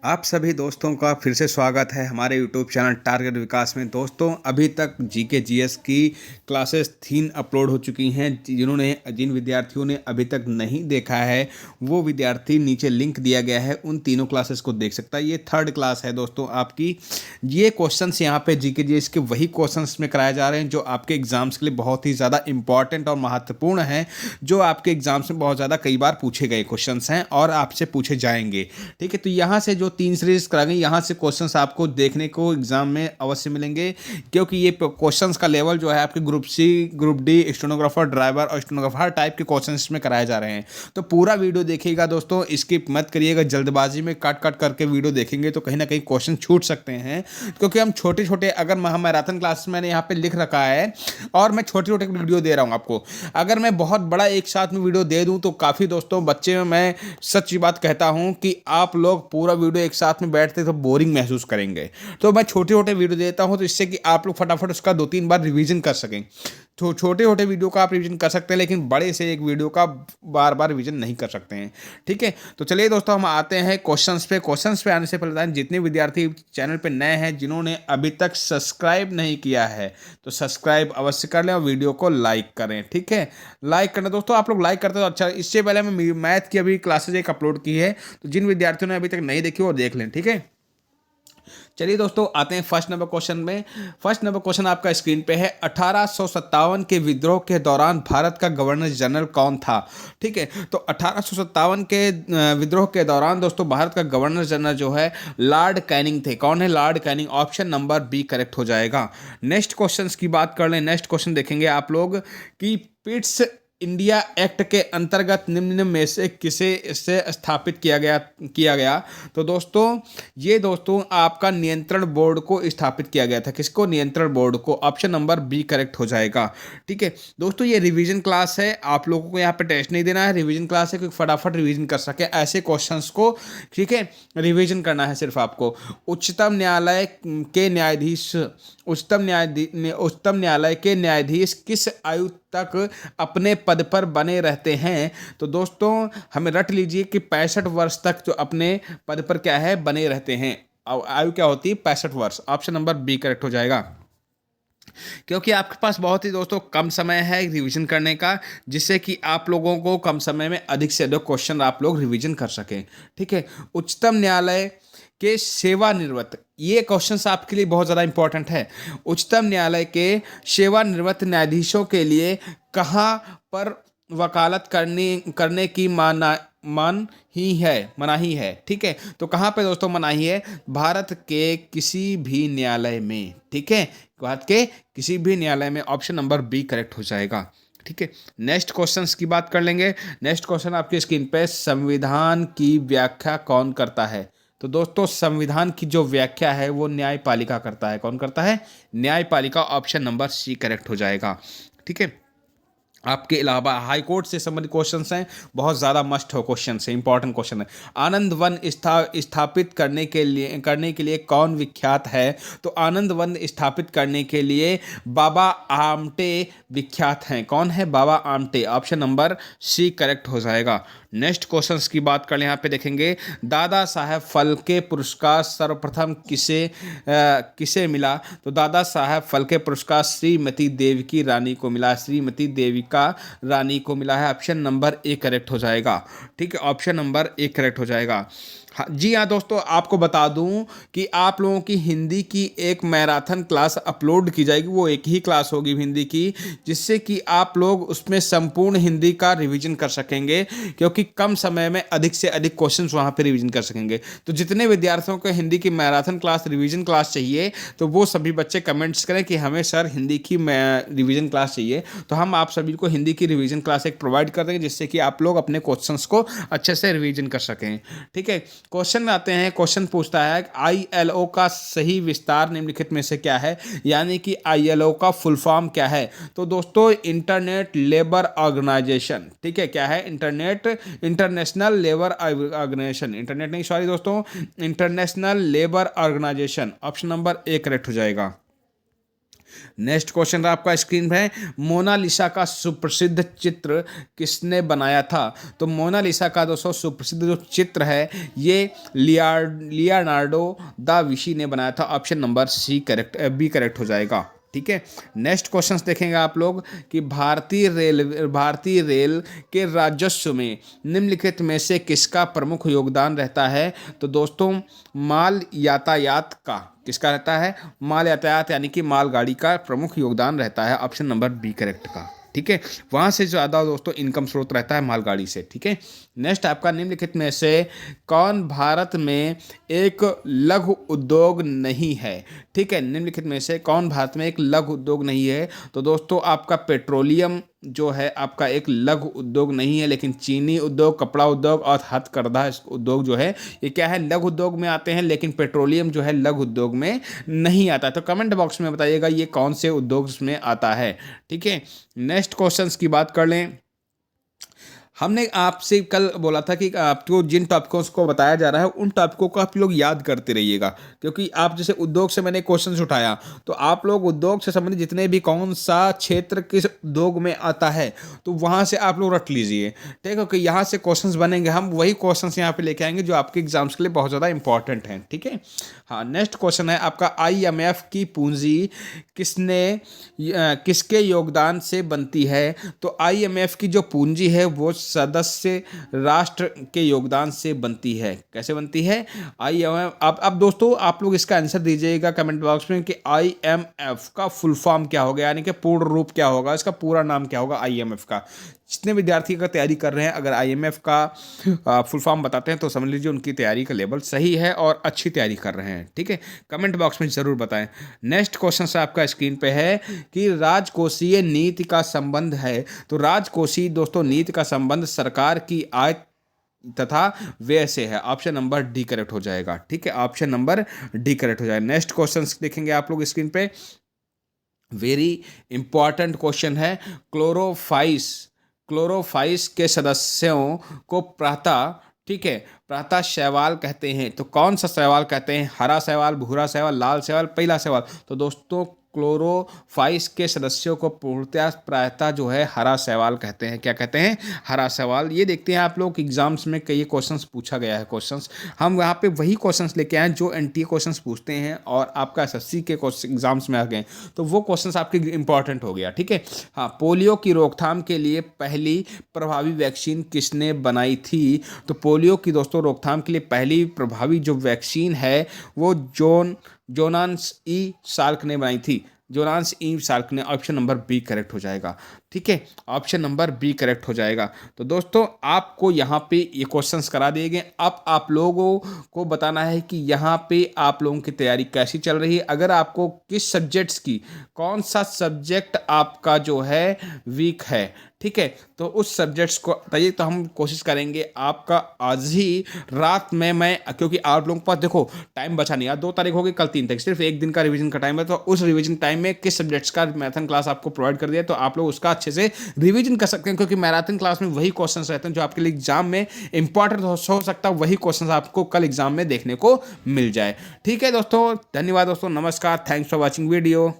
आप सभी दोस्तों का फिर से स्वागत है हमारे यूट्यूब चैनल टारगेट विकास में। दोस्तों, अभी तक जीके जीएस की क्लासेस 3 अपलोड हो चुकी हैं। जिन विद्यार्थियों ने अभी तक नहीं देखा है वो विद्यार्थी नीचे लिंक दिया गया है, उन तीनों क्लासेस को देख सकता है। ये 3rd क्लास है दोस्तों आपकी। ये क्वेश्चंस यहाँ पे जीके जीएस के वही क्वेश्चंस में कराए जा रहे हैं जो आपके एग्जाम्स के लिए बहुत ही ज़्यादा इंपॉर्टेंट और महत्वपूर्ण हैं, जो आपके एग्जाम्स में बहुत ज़्यादा कई बार पूछे गए क्वेश्चंस हैं और आपसे पूछे जाएंगे। ठीक है, तो यहाँ से जो 3 सीरीज करा गई, यहाँ से क्वेश्चंस आपको देखने को एग्जाम में अवश्य मिलेंगे, क्योंकि ये क्वेश्चंस का लेवल जो है आपके group C, group D, stenographer, driver और स्टेनोग्राफर हर टाइप के क्वेश्चंस में कराए जा रहे हैं। तो पूरा वीडियो देखिएगा दोस्तों, स्किप मत करिएगा। जल्दबाजी में कट कट करके वीडियो देखेंगे तो कहीं ना कहीं क्वेश्चन छूट सकते हैं, क्योंकि हम छोटे छोटे, अगर मैराथन क्लास मैंने यहाँ पे लिख रखा है और मैं छोटे छोटे वीडियो दे रहा हूँ आपको। अगर मैं बहुत बड़ा एक साथ में वीडियो दे दूँ तो काफ़ी दोस्तों बच्चे, मैं सच्ची बात कहता हूँ कि आप लोग पूरा वीडियो एक साथ में बैठते तो बोरिंग महसूस करेंगे। तो मैं छोटे छोटे वीडियो देता हूं तो इससे कि आप लोग फटाफट उसका 2-3 बार रिवीजन कर सकें। तो छोटे छोटे वीडियो का आप रिवीजन कर सकते हैं, लेकिन बड़े से एक वीडियो का बार बार रिवीजन नहीं कर सकते हैं। ठीक है, तो चलिए दोस्तों हम आते हैं क्वेश्चंस पे। क्वेश्चंस पे आने से पहले बताएं, जितने विद्यार्थी चैनल पे नए हैं, जिन्होंने अभी तक सब्सक्राइब नहीं किया है तो सब्सक्राइब अवश्य कर लें और वीडियो को लाइक करें। ठीक है, लाइक करना दोस्तों, आप लोग लाइक करते हो तो अच्छा। इससे पहले मैं मैथ की अभी क्लासेज एक अपलोड की है, तो जिन विद्यार्थियों ने अभी तक नहीं देखी वो देख लें। ठीक है, चलिए दोस्तों आते हैं फर्स्ट नंबर क्वेश्चन में। फर्स्ट नंबर क्वेश्चन आपका स्क्रीन पे है। 1857 के विद्रोह के दौरान भारत का गवर्नर जनरल कौन था? ठीक है, तो 1857 के विद्रोह के दौरान दोस्तों भारत का गवर्नर जनरल जो है लॉर्ड कैनिंग थे। कौन है? Lord Canning. Option number B correct हो जाएगा। नेक्स्ट क्वेश्चन की बात कर लें। नेक्स्ट क्वेश्चन देखेंगे आप लोग कि पिट्स इंडिया एक्ट के अंतर्गत निम्न में से किसे से स्थापित किया गया। तो दोस्तों ये दोस्तों आपका नियंत्रण बोर्ड को स्थापित किया गया था। किसको? नियंत्रण बोर्ड को। ऑप्शन नंबर बी करेक्ट हो जाएगा। ठीक है दोस्तों, ये रिवीजन क्लास है, आप लोगों को यहाँ पे टेस्ट नहीं देना है, रिवीजन क्लास है, क्योंकि फटाफट रिवीजन कर सके ऐसे क्वेश्चंस को। ठीक है, रिवीजन करना है सिर्फ आपको। उच्चतम न्यायालय के न्यायाधीश उच्चतम न्यायालय के न्यायाधीश किस आयु तक अपने पद पर बने रहते हैं? तो दोस्तों हमें रट लीजिए कि 65 वर्ष तक जो अपने पद पर क्या है, बने रहते हैं। आयु क्या होती है? 65 वर्ष। ऑप्शन नंबर बी करेक्ट हो जाएगा, क्योंकि आपके पास बहुत ही दोस्तों कम समय है रिवीजन करने का, जिससे कि आप लोगों को कम समय में अधिक से अधिक क्वेश्चन आप लोग रिवीजन कर सकें। ठीक है, उच्चतम न्यायालय के सेवानिवृत्त, ये क्वेश्चन आपके लिए बहुत ज़्यादा इंपॉर्टेंट है। उच्चतम न्यायालय के सेवानिवृत्त न्यायाधीशों के लिए कहाँ पर वकालत करने की मनाही है। ठीक है, तो कहाँ पे दोस्तों मनाही है? भारत के किसी भी न्यायालय में। ठीक है, भारत के किसी भी न्यायालय में। ऑप्शन नंबर बी करेक्ट हो जाएगा। ठीक है, नेक्स्ट क्वेश्चंस की बात कर लेंगे। नेक्स्ट क्वेश्चन आपकी स्क्रीन पे, संविधान की व्याख्या कौन करता है? तो दोस्तों संविधान की जो व्याख्या है वो न्यायपालिका करता है। कौन करता है? न्यायपालिका। ऑप्शन नंबर सी करेक्ट हो जाएगा। ठीक है, आपके अलावा हाई कोर्ट से संबंधित क्वेश्चंस हैं, बहुत ज़्यादा मस्ट हो क्वेश्चन है, इंपॉर्टेंट क्वेश्चन है। आनंद वन स्थापित करने के लिए कौन विख्यात है? तो आनंद वन स्थापित करने के लिए बाबा आमटे विख्यात हैं। कौन है? Baba Amte. Option number C correct हो जाएगा। नेक्स्ट क्वेश्चंस की बात करें, यहाँ पे देखेंगे दादा साहब फाल्के पुरस्कार सर्वप्रथम किसे मिला? तो दादा साहब फाल्के पुरस्कार श्रीमती देविकी रानी को मिला। श्रीमती देविका रानी को मिला है। ऑप्शन नंबर ए करेक्ट हो जाएगा। ठीक है, ऑप्शन नंबर ए करेक्ट हो जाएगा। हाँ जी, हाँ दोस्तों आपको बता दूं कि आप लोगों की हिंदी की एक मैराथन क्लास अपलोड की जाएगी। वो एक ही क्लास होगी हिंदी की, जिससे कि आप लोग उसमें संपूर्ण हिंदी का रिवीजन कर सकेंगे, क्योंकि कम समय में अधिक से अधिक क्वेश्चंस वहाँ पे रिवीजन कर सकेंगे। तो जितने विद्यार्थियों को हिंदी की मैराथन क्लास, रिवीजन क्लास चाहिए, तो वो सभी बच्चे कमेंट्स करें कि हमें सर हिंदी की रिवीजन क्लास चाहिए। तो हम आप सभी को हिंदी की रिवीजन क्लास एक प्रोवाइड कर देंगे, जिससे कि आप लोग अपने क्वेश्चंस को अच्छे से रिवीजन कर सकें। ठीक है, क्वेश्चन में आते हैं। क्वेश्चन पूछता है आईएलओ का सही विस्तार निम्नलिखित में से क्या है? यानी कि आईएलओ का फुल फॉर्म क्या है? तो दोस्तों इंटरनेट लेबर ऑर्गेनाइजेशन। ठीक है, क्या है? International labour organisation. इंटरनेट नहीं, सॉरी दोस्तों, international labour organisation. Option number A correct हो जाएगा। नेक्स्ट क्वेश्चन आपका स्क्रीन पे है, मोनालिसा का सुप्रसिद्ध चित्र किसने बनाया था? तो मोनालिसा का दोस्तों सुप्रसिद्ध जो चित्र है ये लियोनार्डो दा विंची ने बनाया था। ऑप्शन नंबर बी करेक्ट हो जाएगा। ठीक है, नेक्स्ट क्वेश्चंस देखेंगे आप लोग कि भारतीय रेल के राजस्व में निम्नलिखित में से किसका प्रमुख योगदान रहता है? तो दोस्तों माल यातायात का किसका रहता है? माल यातायात यानी कि मालगाड़ी का प्रमुख योगदान रहता है। ऑप्शन नंबर बी करेक्ट का। ठीक है, वहाँ से ज़्यादा दोस्तों इनकम स्रोत रहता है मालगाड़ी से। ठीक है, नेक्स्ट आपका निम्नलिखित में से कौन भारत में एक लघु उद्योग नहीं है? ठीक है, निम्नलिखित में से कौन भारत में एक लघु उद्योग नहीं है? तो दोस्तों आपका पेट्रोलियम जो है आपका एक लघु उद्योग नहीं है, लेकिन चीनी उद्योग, कपड़ा उद्योग और हथकरघा उद्योग जो है ये क्या है, लघु उद्योग में आते हैं, लेकिन पेट्रोलियम जो है लघु उद्योग में नहीं आता। तो कमेंट बॉक्स में बताइएगा ये कौन से उद्योग में आता है। ठीक है, नेक्स्ट क्वेश्चंस की बात कर लें। हमने आपसे कल बोला था कि आपको जिन टॉपिकों को बताया जा रहा है उन टॉपिकों को आप लोग याद करते रहिएगा, क्योंकि आप जैसे उद्योग से मैंने क्वेश्चंस उठाया तो आप लोग उद्योग से संबंधित जितने भी कौन सा क्षेत्र किस उद्योग में आता है तो वहाँ से आप लोग रट लीजिए। ठीक है, क्योंकि यहाँ से क्वेश्चंस बनेंगे, हम वही क्वेश्चंस यहाँ पे लेके आएंगे जो आपके एग्जाम्स के लिए बहुत ज़्यादा इंपॉर्टेंट हैं। ठीक है, हाँ, नेक्स्ट क्वेश्चन है आपका, IMF की पूंजी किसके योगदान से बनती है? तो IMF की जो पूंजी है वो सदस्य राष्ट्र के योगदान से बनती है। कैसे बनती है? IMF, अब दोस्तों आप लोग इसका आंसर दीजिएगा कमेंट बॉक्स में कि IMF का फुल फॉर्म क्या होगा, यानी कि पूर्ण रूप क्या होगा, इसका पूरा नाम क्या होगा IMF का। जितने विद्यार्थी का तैयारी कर रहे हैं अगर IMF का फुल फॉर्म बताते हैं तो समझ लीजिए उनकी तैयारी का लेवल सही है और अच्छी तैयारी कर रहे हैं। ठीक है, कमेंट बॉक्स में ज़रूर बताएं। नेक्स्ट क्वेश्चन से आपका स्क्रीन पे है कि राजकोषीय नीति का संबंध है। तो राजकोषीय दोस्तों नीति का संबंध सरकार की आय तथा व्यय से है। ऑप्शन नंबर डी करेक्ट हो जाएगा। ठीक है, ऑप्शन नंबर डी करेक्ट हो जाएगा। नेक्स्ट क्वेश्चन देखेंगे आप लोग स्क्रीन पे, वेरी इंपॉर्टेंट क्वेश्चन है, क्लोरोफाइस के सदस्यों को प्रातः, ठीक है, प्रातः शैवाल कहते हैं। तो कौन सा शैवाल कहते हैं? हरा शैवाल, भूरा शैवाल, लाल शैवाल, पीला शैवाल? तो दोस्तों क्लोरोफाइस के सदस्यों को पूर्णतः प्रायतः जो है हरा शैवाल कहते हैं। क्या कहते हैं? हरा शैवाल। ये देखते हैं आप लोग एग्जाम्स में कई क्वेश्चंस पूछा गया है। क्वेश्चंस हम यहाँ पे वही क्वेश्चंस लेके आए जो NTA क्वेश्चंस पूछते हैं और आपका SSC के एग्जाम्स में आ गए, तो वो क्वेश्चंस आपके इंपॉर्टेंट हो गया। ठीक है, हाँ, पोलियो की रोकथाम के लिए पहली प्रभावी वैक्सीन किसने बनाई थी? तो पोलियो की दोस्तों रोकथाम के लिए पहली प्रभावी जो वैक्सीन है वो जोनास ई साल्क ने बनाई थी। जोनास ई साल्क ने। ऑप्शन नंबर बी करेक्ट हो जाएगा। ठीक है, ऑप्शन नंबर बी करेक्ट हो जाएगा। तो दोस्तों आपको यहाँ पे ये क्वेश्चंस करा दिए गए। अब आप लोगों को बताना है कि यहाँ पे आप लोगों की तैयारी कैसी चल रही है। अगर आपको किस सब्जेक्ट्स की, कौन सा सब्जेक्ट आपका जो है वीक है, ठीक है, तो उस सब्जेक्ट्स को बताइए। तो हम कोशिश करेंगे आपका आज ही रात में मैं, क्योंकि आप लोगों के पास देखो टाइम बचा नहीं, आज 2 तारीख हो गई, कल 3 तारीख, सिर्फ एक दिन का रिवीजन का टाइम है। तो उस रिवीजन टाइम में किस सब्जेक्ट्स का मैराथन क्लास आपको प्रोवाइड कर दिया तो आप लोग उसका अच्छे से रिवीजन कर सकते हैं, क्योंकि मैराथन क्लास में वही क्वेश्चंस रहते हैं जो आपके लिए एग्जाम में इंपॉर्टेंट हो सकता है। वही क्वेश्चंस आपको कल एग्जाम में देखने को मिल जाए। ठीक है दोस्तों, धन्यवाद दोस्तों, नमस्कार, थैंक्स फॉर वॉचिंग वीडियो।